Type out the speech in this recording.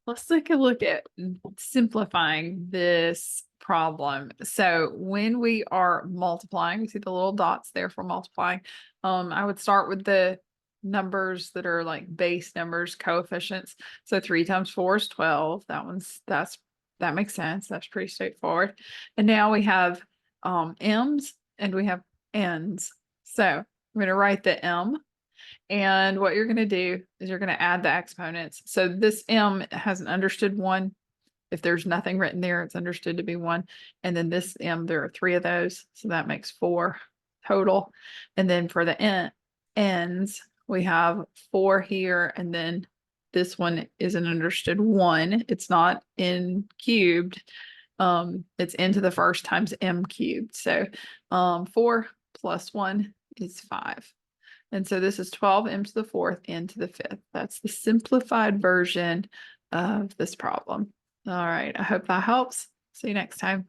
Let's take a look at simplifying this problem. So when we are multiplying, you see the little dots there for multiplying. I would start with the numbers that are like base numbers, coefficients. So 3 times 4 is 12. That makes sense. That's pretty straightforward. And now we have m's and we have n's. So I'm going to write the m. And what you're going to do is you're going to add the exponents. So this m has an understood 1. If there's nothing written there, it's understood to be 1. And then this m, there are 3 of those. So that makes 4 total. And then for the n's, we have 4 here. And then this one is an understood 1. It's not n cubed. It's n to the first times m cubed. So 4 plus 1 is 5. And so this is 12 m to the 4th, n to the 5th. That's the simplified version of this problem. All right, I hope that helps. See you next time.